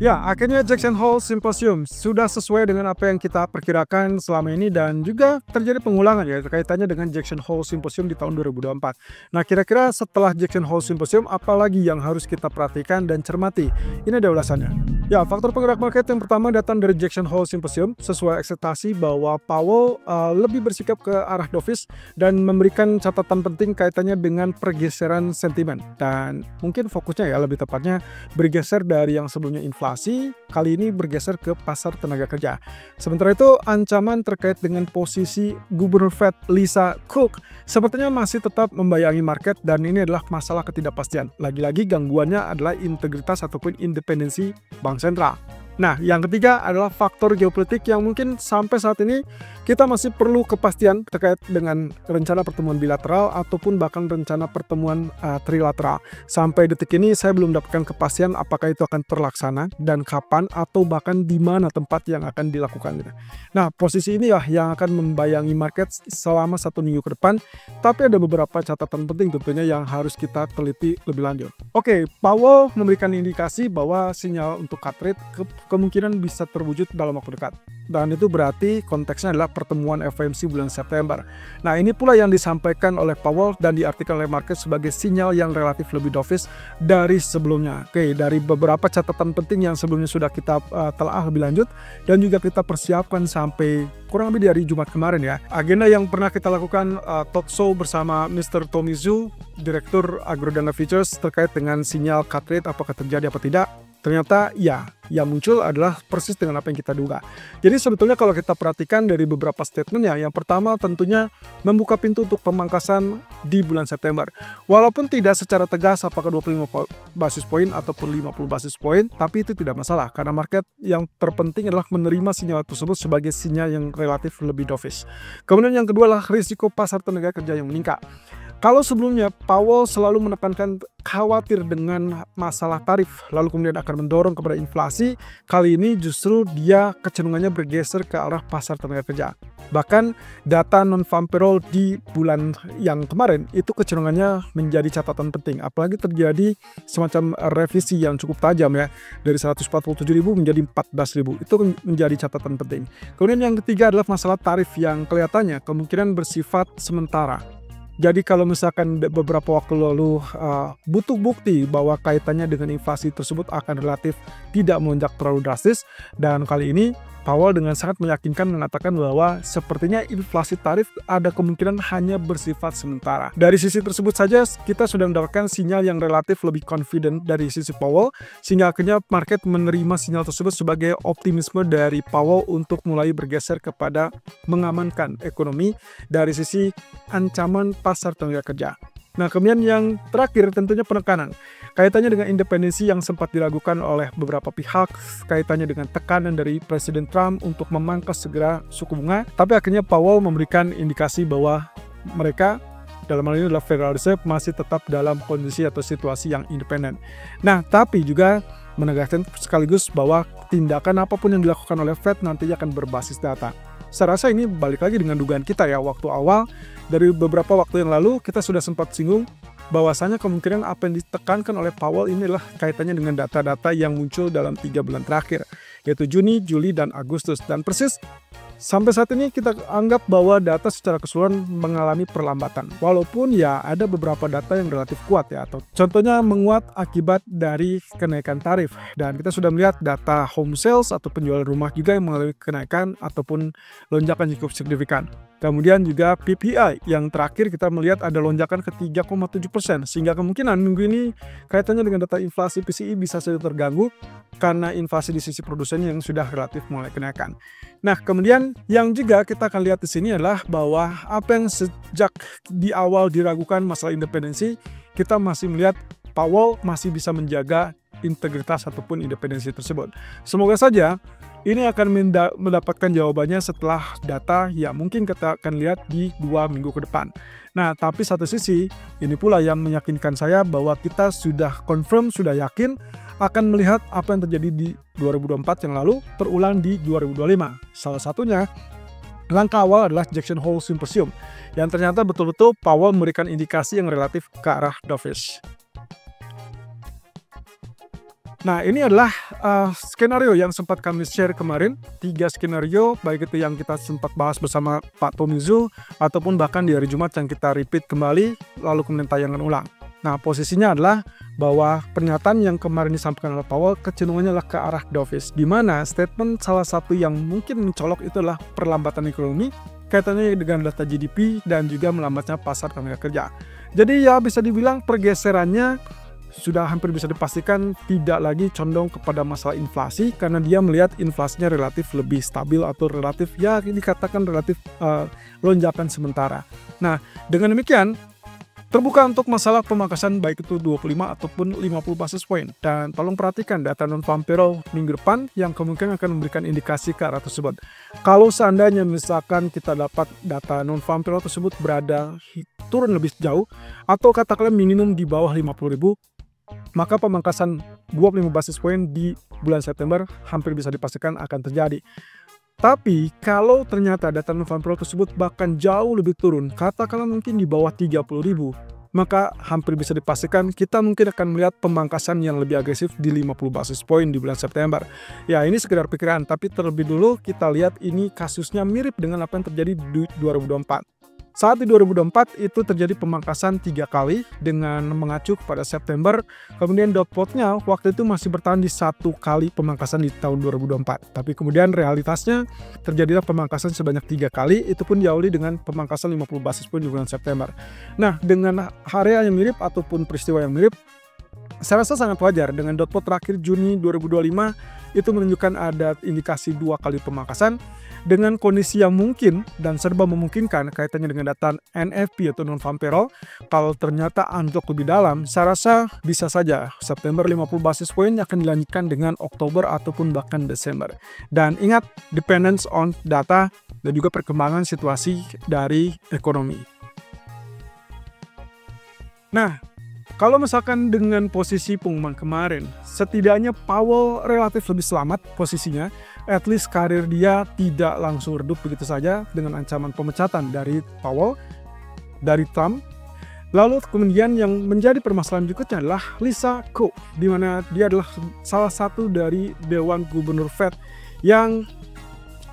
Ya, akhirnya Jackson Hole Symposium sudah sesuai dengan apa yang kita perkirakan selama ini dan juga terjadi pengulangan ya kaitannya dengan Jackson Hole Symposium di tahun 2024. Nah, kira-kira setelah Jackson Hole Symposium apalagi yang harus kita perhatikan dan cermati? Ini ada ulasannya. Ya, faktor penggerak market yang pertama datang dari Jackson Hole Symposium sesuai ekspektasi bahwa Powell lebih bersikap ke arah dovish dan memberikan catatan penting kaitannya dengan pergeseran sentimen dan mungkin fokusnya ya lebih tepatnya bergeser dari yang sebelumnya inflasi, kali ini bergeser ke pasar tenaga kerja. Sementara itu, ancaman terkait dengan posisi Gubernur Fed Lisa Cook sepertinya masih tetap membayangi market dan ini adalah masalah ketidakpastian. Lagi-lagi gangguannya adalah integritas ataupun independensi bank sentral. Nah, yang ketiga adalah faktor geopolitik yang mungkin sampai saat ini kita masih perlu kepastian terkait dengan rencana pertemuan bilateral ataupun bahkan rencana pertemuan trilateral. Sampai detik ini saya belum mendapatkan kepastian apakah itu akan terlaksana dan kapan atau bahkan di mana tempat yang akan dilakukan. Nah, posisi ini yang akan membayangi market selama 1 minggu ke depan, tapi ada beberapa catatan penting tentunya yang harus kita teliti lebih lanjut. Oke, Powell memberikan indikasi bahwa sinyal untuk cut rate kemungkinan bisa terwujud dalam waktu dekat. Dan itu berarti konteksnya adalah pertemuan FOMC bulan September. Nah, ini pula yang disampaikan oleh Powell dan diartikan oleh market sebagai sinyal yang relatif lebih dovish dari sebelumnya. Oke, dari beberapa catatan penting yang sebelumnya sudah kita telah lebih lanjut dan juga kita persiapkan sampai kurang lebih dari Jumat kemarin ya. Agenda yang pernah kita lakukan talk show bersama Mr. Tommy Zhu, Direktur Agrodana Futures terkait dengan sinyal cut rate apakah terjadi apa tidak. Ternyata ya, yang muncul adalah persis dengan apa yang kita duga. Jadi sebetulnya kalau kita perhatikan dari beberapa statementnya, yang pertama tentunya membuka pintu untuk pemangkasan di bulan September. Walaupun tidak secara tegas apakah 25 basis poin ataupun 50 basis poin, tapi itu tidak masalah karena market yang terpenting adalah menerima sinyal tersebut sebagai sinyal yang relatif lebih dovish. Kemudian yang kedua adalah risiko pasar tenaga kerja yang meningkat. Kalau sebelumnya Powell selalu menekankan khawatir dengan masalah tarif, lalu kemudian akan mendorong kepada inflasi, kali ini justru dia kecenderungannya bergeser ke arah pasar tenaga kerja. Bahkan data non-farm payroll di bulan yang kemarin itu kecenderungannya menjadi catatan penting, apalagi terjadi semacam revisi yang cukup tajam ya, dari 147.000 menjadi 14.000, itu menjadi catatan penting. Kemudian yang ketiga adalah masalah tarif yang kelihatannya kemungkinan bersifat sementara. Jadi kalau misalkan beberapa waktu lalu butuh bukti bahwa kaitannya dengan inflasi tersebut akan relatif tidak melonjak terlalu drastis, dan kali ini Powell dengan sangat meyakinkan mengatakan bahwa sepertinya inflasi tarif ada kemungkinan hanya bersifat sementara. Dari sisi tersebut saja kita sudah mendapatkan sinyal yang relatif lebih confident dari sisi Powell, sehingga akhirnya market menerima sinyal tersebut sebagai optimisme dari Powell untuk mulai bergeser kepada mengamankan ekonomi dari sisi ancaman pasar tenaga kerja. Nah, kemudian yang terakhir tentunya penekanan. Kaitannya dengan independensi yang sempat diragukan oleh beberapa pihak, kaitannya dengan tekanan dari Presiden Trump untuk memangkas segera suku bunga, tapi akhirnya Powell memberikan indikasi bahwa mereka dalam hal ini adalah Federal Reserve masih tetap dalam kondisi atau situasi yang independen. Nah, tapi juga menegaskan sekaligus bahwa tindakan apapun yang dilakukan oleh Fed nantinya akan berbasis data. Saya rasa ini balik lagi dengan dugaan kita ya, waktu awal dari beberapa waktu yang lalu kita sudah sempat singgung bahwasanya kemungkinan apa yang ditekankan oleh Powell ini adalah kaitannya dengan data-data yang muncul dalam 3 bulan terakhir, yaitu Juni, Juli, dan Agustus. Dan persis sampai saat ini kita anggap bahwa data secara keseluruhan mengalami perlambatan. Walaupun ya ada beberapa data yang relatif kuat ya, atau contohnya menguat akibat dari kenaikan tarif. Dan kita sudah melihat data home sales atau penjualan rumah juga yang mengalami kenaikan ataupun lonjakan cukup signifikan. Kemudian juga PPI yang terakhir kita melihat ada lonjakan ke 3,7%, sehingga kemungkinan minggu ini kaitannya dengan data inflasi PCE bisa saja terganggu karena inflasi di sisi produsen yang sudah relatif mulai kenaikan. Nah, kemudian yang juga kita akan lihat di sini adalah bahwa apa yang sejak di awal diragukan masalah independensi, kita masih melihat Powell masih bisa menjaga integritas ataupun independensi tersebut. Semoga saja ini akan mendapatkan jawabannya setelah data yang mungkin kita akan lihat di 2 minggu ke depan. Nah, tapi satu sisi, ini pula yang meyakinkan saya bahwa kita sudah confirm, sudah yakin akan melihat apa yang terjadi di 2024 yang lalu terulang di 2025. Salah satunya, langkah awal adalah Jackson Hole Symposium, yang ternyata betul-betul Powell memberikan indikasi yang relatif ke arah dovish. Nah, ini adalah skenario yang sempat kami share kemarin, 3 skenario, baik itu yang kita sempat bahas bersama Pak Tomizo, ataupun bahkan di hari Jumat yang kita repeat kembali, lalu kemudian tayangan ulang. Nah, posisinya adalah bahwa pernyataan yang kemarin disampaikan oleh Powell kecenderungannya adalah ke arah dovish, di mana statement salah satu yang mungkin mencolok itu adalah perlambatan ekonomi, kaitannya dengan data GDP dan juga melambatnya pasar tenaga kerja. Jadi ya bisa dibilang pergeserannya sudah hampir bisa dipastikan tidak lagi condong kepada masalah inflasi, karena dia melihat inflasinya relatif lebih stabil atau relatif ya dikatakan relatif lonjakan sementara. Nah, dengan demikian terbuka untuk masalah pemangkasan baik itu 25 ataupun 50 basis point. Dan tolong perhatikan data non-farm payroll minggu depan yang kemungkinan akan memberikan indikasi ke arah tersebut. Kalau seandainya misalkan kita dapat data non-farm payroll tersebut berada turun lebih jauh atau katakanlah minimum di bawah 50.000, maka pemangkasan 25 basis point di bulan September hampir bisa dipastikan akan terjadi. Tapi kalau ternyata data non-farm payroll tersebut bahkan jauh lebih turun, katakanlah mungkin di bawah 30.000, maka hampir bisa dipastikan kita mungkin akan melihat pemangkasan yang lebih agresif di 50 basis point di bulan September. Ya, ini sekedar pikiran, tapi terlebih dulu kita lihat ini kasusnya mirip dengan apa yang terjadi di 2024. Saat di 2024 itu terjadi pemangkasan 3 kali dengan mengacu pada September, kemudian dot plotnya waktu itu masih bertahan di 1 kali pemangkasan di tahun 2024. Tapi kemudian realitasnya terjadilah pemangkasan sebanyak 3 kali, itu pun diawali dengan pemangkasan 50 basis point di bulan September. Nah, dengan area yang mirip ataupun peristiwa yang mirip, saya rasa sangat wajar dengan dot plot terakhir Juni 2025 itu menunjukkan ada indikasi 2 kali pemangkasan dengan kondisi yang mungkin dan serba memungkinkan kaitannya dengan data NFP atau non-farm payroll. Kalau ternyata anjlok lebih dalam, saya rasa bisa saja September 50 basis point akan dilanjutkan dengan Oktober ataupun bahkan Desember. Dan ingat, dependence on data dan juga perkembangan situasi dari ekonomi. Nah, kalau misalkan dengan posisi pengumuman kemarin, setidaknya Powell relatif lebih selamat posisinya. At least karir dia tidak langsung redup begitu saja dengan ancaman pemecatan dari Powell, dari Trump. Lalu kemudian yang menjadi permasalahan berikutnya adalah Lisa Cook, di mana dia adalah salah satu dari Dewan Gubernur Fed yang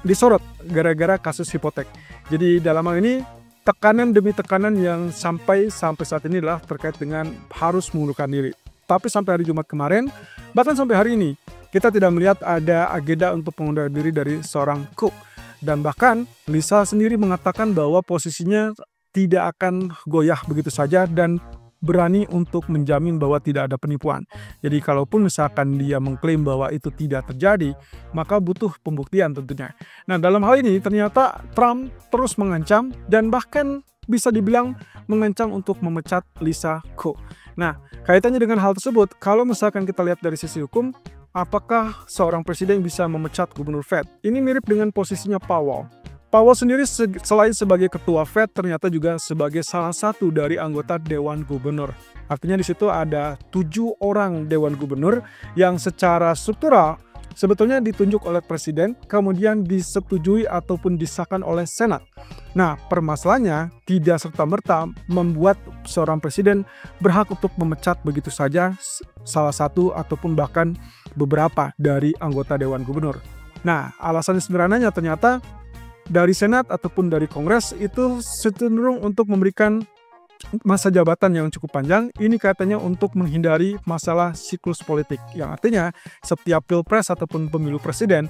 disorot gara-gara kasus hipotek. Jadi dalam hal ini tekanan demi tekanan yang sampai saat ini adalah terkait dengan harus mengundurkan diri. Tapi sampai hari Jumat kemarin, bahkan sampai hari ini, kita tidak melihat ada agenda untuk pengunduran diri dari seorang Cook. Dan bahkan Lisa sendiri mengatakan bahwa posisinya tidak akan goyah begitu saja dan berani untuk menjamin bahwa tidak ada penipuan. Jadi kalaupun misalkan dia mengklaim bahwa itu tidak terjadi, maka butuh pembuktian tentunya. Nah, dalam hal ini ternyata Trump terus mengancam dan bahkan bisa dibilang mengancam untuk memecat Lisa Cook. Nah, kaitannya dengan hal tersebut, kalau misalkan kita lihat dari sisi hukum, apakah seorang presiden bisa memecat gubernur Fed? Ini mirip dengan posisinya Powell. Powell sendiri selain sebagai ketua Fed ternyata juga sebagai salah satu dari anggota Dewan Gubernur. Artinya di situ ada 7 orang Dewan Gubernur yang secara struktural sebetulnya ditunjuk oleh presiden, kemudian disetujui ataupun disahkan oleh Senat. Nah, permasalahannya tidak serta-merta membuat seorang presiden berhak untuk memecat begitu saja salah satu ataupun bahkan beberapa dari anggota Dewan Gubernur. Nah, alasan sederhananya ternyata dari Senat ataupun dari Kongres itu cenderung untuk memberikan masa jabatan yang cukup panjang. Ini katanya untuk menghindari masalah siklus politik, yang artinya setiap pilpres ataupun pemilu presiden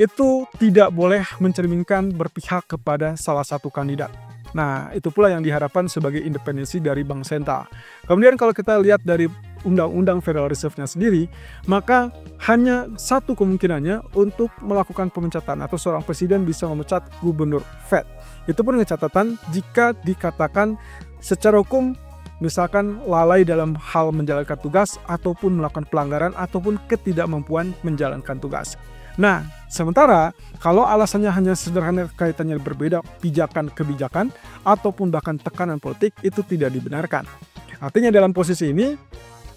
itu tidak boleh mencerminkan berpihak kepada salah satu kandidat. Nah, itu pula yang diharapkan sebagai independensi dari bank sentral. Kemudian kalau kita lihat dari Undang-Undang Federal Reserve-nya sendiri, maka hanya satu kemungkinannya untuk melakukan pemecatan atau seorang presiden bisa memecat gubernur Fed. Itu pun dengan catatan jika dikatakan secara hukum misalkan lalai dalam hal menjalankan tugas ataupun melakukan pelanggaran ataupun ketidakmampuan menjalankan tugas. Nah, sementara kalau alasannya hanya sederhana kaitannya berbeda pijakan-kebijakan ataupun bahkan tekanan politik, itu tidak dibenarkan. Artinya dalam posisi ini,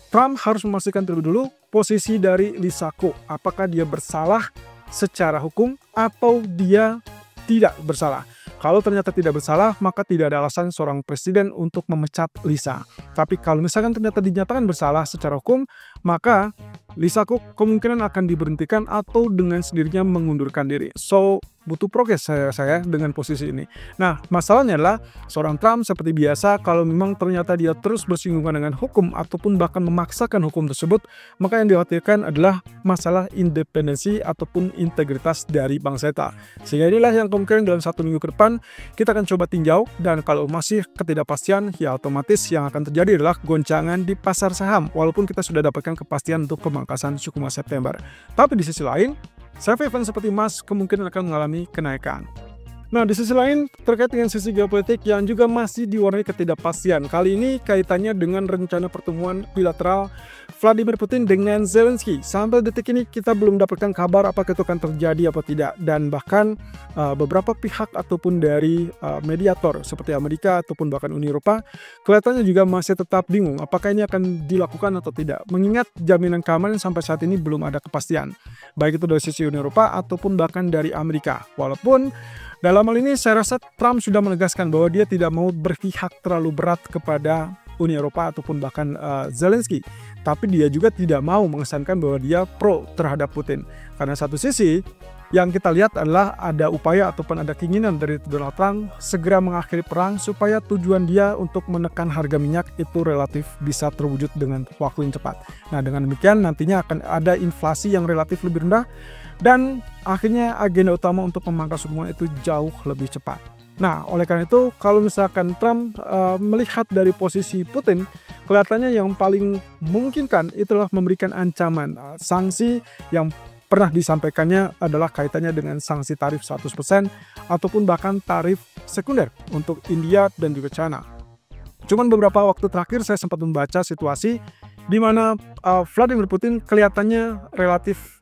Trump harus memastikan terlebih dulu posisi dari Lisa Cook. Apakah dia bersalah secara hukum atau dia tidak bersalah. Kalau ternyata tidak bersalah, maka tidak ada alasan seorang presiden untuk memecat Lisa. Tapi kalau misalkan ternyata dinyatakan bersalah secara hukum, maka Lisa Cook kemungkinan akan diberhentikan atau dengan sendirinya mengundurkan diri. So, butuh progres saya dengan posisi ini. Nah, masalahnya adalah seorang Trump seperti biasa, kalau memang ternyata dia terus bersinggungan dengan hukum ataupun bahkan memaksakan hukum tersebut, maka yang dikhawatirkan adalah masalah independensi ataupun integritas dari bangsa kita. Sehingga inilah yang kemungkinan dalam 1 minggu ke depan kita akan coba tinjau, dan kalau masih ketidakpastian, ya otomatis yang akan terjadi adalah goncangan di pasar saham, walaupun kita sudah dapatkan kepastian untuk pemangkasan suku bunga September. Tapi di sisi lain, safe haven seperti emas kemungkinan akan mengalami kenaikan. Nah, di sisi lain, terkait dengan sisi geopolitik yang juga masih diwarnai ketidakpastian. Kali ini kaitannya dengan rencana pertemuan bilateral Vladimir Putin dengan Zelensky. Sampai detik ini kita belum dapatkan kabar apakah itu akan terjadi atau tidak. Dan bahkan beberapa pihak ataupun dari mediator seperti Amerika ataupun bahkan Uni Eropa kelihatannya juga masih tetap bingung apakah ini akan dilakukan atau tidak. Mengingat jaminan keamanan sampai saat ini belum ada kepastian. Baik itu dari sisi Uni Eropa ataupun bahkan dari Amerika. Walaupun dalam hal ini saya rasa Trump sudah menegaskan bahwa dia tidak mau berpihak terlalu berat kepada Uni Eropa ataupun bahkan Zelensky. Tapi dia juga tidak mau mengesankan bahwa dia pro terhadap Putin. Karena satu sisi yang kita lihat adalah ada upaya ataupun ada keinginan dari Donald Trump segera mengakhiri perang supaya tujuan dia untuk menekan harga minyak itu relatif bisa terwujud dengan waktu yang cepat. Nah, dengan demikian nantinya akan ada inflasi yang relatif lebih rendah dan akhirnya agenda utama untuk memangkas suku bunga itu jauh lebih cepat. Nah, oleh karena itu kalau misalkan Trump melihat dari posisi Putin, kelihatannya yang paling memungkinkan itulah memberikan ancaman sanksi yang pernah disampaikannya adalah kaitannya dengan sanksi tarif 100% ataupun bahkan tarif sekunder untuk India dan juga China. Cuman beberapa waktu terakhir saya sempat membaca situasi di mana Vladimir Putin kelihatannya relatif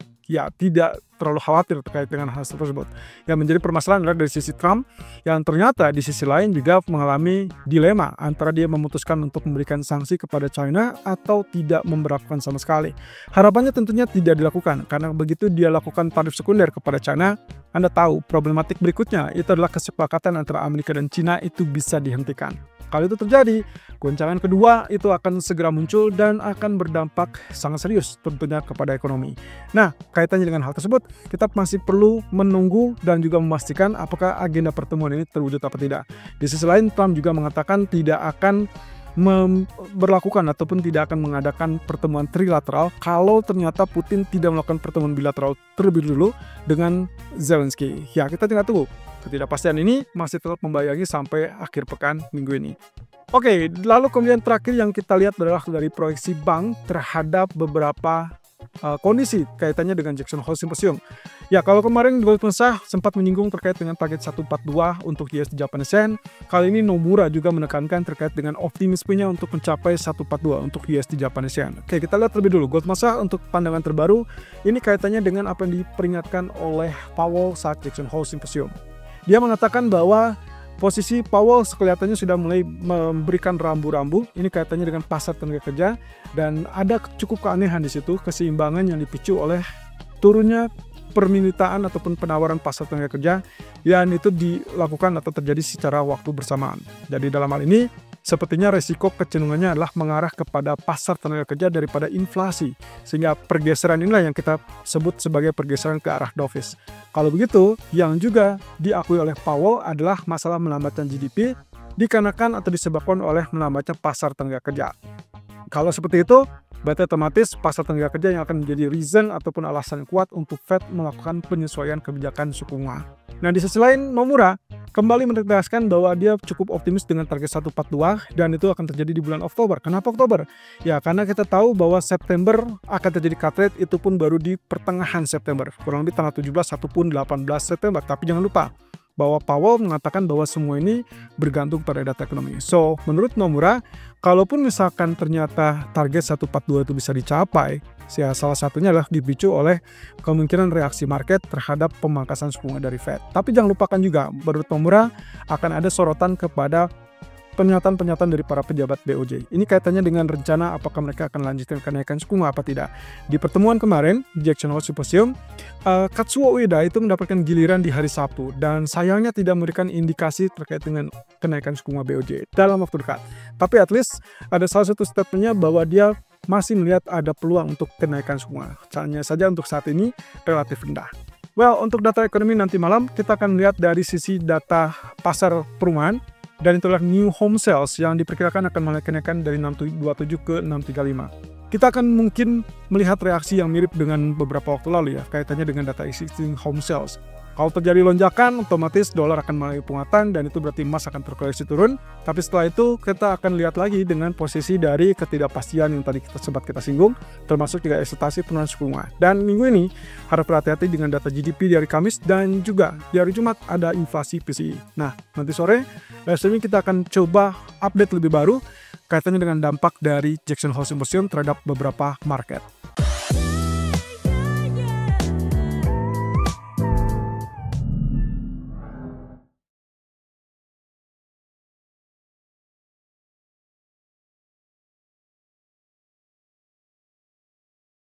tidak terlalu khawatir terkait dengan hal tersebut. Yang menjadi permasalahan adalah dari sisi Trump yang ternyata di sisi lain juga mengalami dilema antara dia memutuskan untuk memberikan sanksi kepada China atau tidak memberlakukan sama sekali. Harapannya tentunya tidak dilakukan karena begitu dia lakukan tarif sekunder kepada China, Anda tahu problematik berikutnya itu adalah kesepakatan antara Amerika dan China itu bisa dihentikan. Kalau itu terjadi, goncangan kedua itu akan segera muncul dan akan berdampak sangat serius tentunya kepada ekonomi. Nah, kaitannya dengan hal tersebut, kita masih perlu menunggu dan juga memastikan apakah agenda pertemuan ini terwujud atau tidak. Di sisi lain, Trump juga mengatakan tidak akan berlakukan ataupun tidak akan mengadakan pertemuan trilateral kalau ternyata Putin tidak melakukan pertemuan bilateral terlebih dulu dengan Zelensky. Ya, kita tinggal tunggu. Ketidakpastian ini masih tetap membayangi sampai akhir pekan minggu ini. Oke, lalu kemudian terakhir yang kita lihat adalah dari proyeksi bank terhadap beberapa kondisi kaitannya dengan Jackson Hole Symposium. Ya, kalau kemarin Goldman Sachs sempat menyinggung terkait dengan target 142 untuk USD Japanese Yen, kali ini Nomura juga menekankan terkait dengan optimismenya untuk mencapai 142 untuk USD Japanese Yen. Oke, kita lihat terlebih dulu Goldman Sachs untuk pandangan terbaru. Ini kaitannya dengan apa yang diperingatkan oleh Powell saat Jackson Hole Symposium. Dia mengatakan bahwa posisi Powell kelihatannya sudah mulai memberikan rambu-rambu. Ini kaitannya dengan pasar tenaga kerja dan ada cukup keanehan di situ, keseimbangan yang dipicu oleh turunnya permintaan ataupun penawaran pasar tenaga kerja yang itu dilakukan atau terjadi secara waktu bersamaan. Jadi dalam hal ini sepertinya resiko kecenderungannya adalah mengarah kepada pasar tenaga kerja daripada inflasi. Sehingga pergeseran inilah yang kita sebut sebagai pergeseran ke arah dovish. Kalau begitu, yang juga diakui oleh Powell adalah masalah melambatnya GDP dikarenakan atau disebabkan oleh melambatnya pasar tenaga kerja. Kalau seperti itu, berarti otomatis pasar tenaga kerja yang akan menjadi reason ataupun alasan kuat untuk Fed melakukan penyesuaian kebijakan suku bunga. Nah, di sisi lain, Nomura kembali menegaskan bahwa dia cukup optimis dengan target 142 dan itu akan terjadi di bulan Oktober. Kenapa Oktober? Ya, karena kita tahu bahwa September akan terjadi cut rate, itu pun baru di pertengahan September. Kurang lebih tanggal 17 ataupun 18 September. Tapi jangan lupa bahwa Powell mengatakan bahwa semua ini bergantung pada data ekonomi. So, menurut Nomura, kalaupun misalkan ternyata target 142 itu bisa dicapai, salah satunya adalah dipicu oleh kemungkinan reaksi market terhadap pemangkasan suku bunga dari Fed. Tapi jangan lupakan juga, menurut Nomura akan ada sorotan kepada pernyataan-pernyataan dari para pejabat BOJ. Ini kaitannya dengan rencana apakah mereka akan lanjutkan kenaikan suku bunga apa tidak. Di pertemuan kemarin, Jackson Hole Symposium, Katsuo Ueda itu mendapatkan giliran di hari Sabtu dan sayangnya tidak memberikan indikasi terkait dengan kenaikan suku bunga BOJ dalam waktu dekat. Tapi at least ada salah satu statementnya bahwa dia masih melihat ada peluang untuk kenaikan semua. Hanya saja untuk saat ini relatif rendah. Well, untuk data ekonomi nanti malam, kita akan lihat dari sisi data pasar perumahan, dan itulah new home sales yang diperkirakan akan mulai kenaikan dari 627 ke 635. Kita akan mungkin melihat reaksi yang mirip dengan beberapa waktu lalu ya, kaitannya dengan data existing home sales. Kalau terjadi lonjakan, otomatis dolar akan mulai penguatan dan itu berarti emas akan terkoreksi turun. Tapi setelah itu kita akan lihat lagi dengan posisi dari ketidakpastian yang tadi sempat kita singgung, termasuk juga ekspektasi penurunan suku bunga. Dan minggu ini harus berhati-hati dengan data GDP dari Kamis dan juga di hari Jumat ada inflasi PCE. Nah, nanti sore live streaming kita akan coba update lebih baru kaitannya dengan dampak dari Jackson Hole Symposium terhadap beberapa market.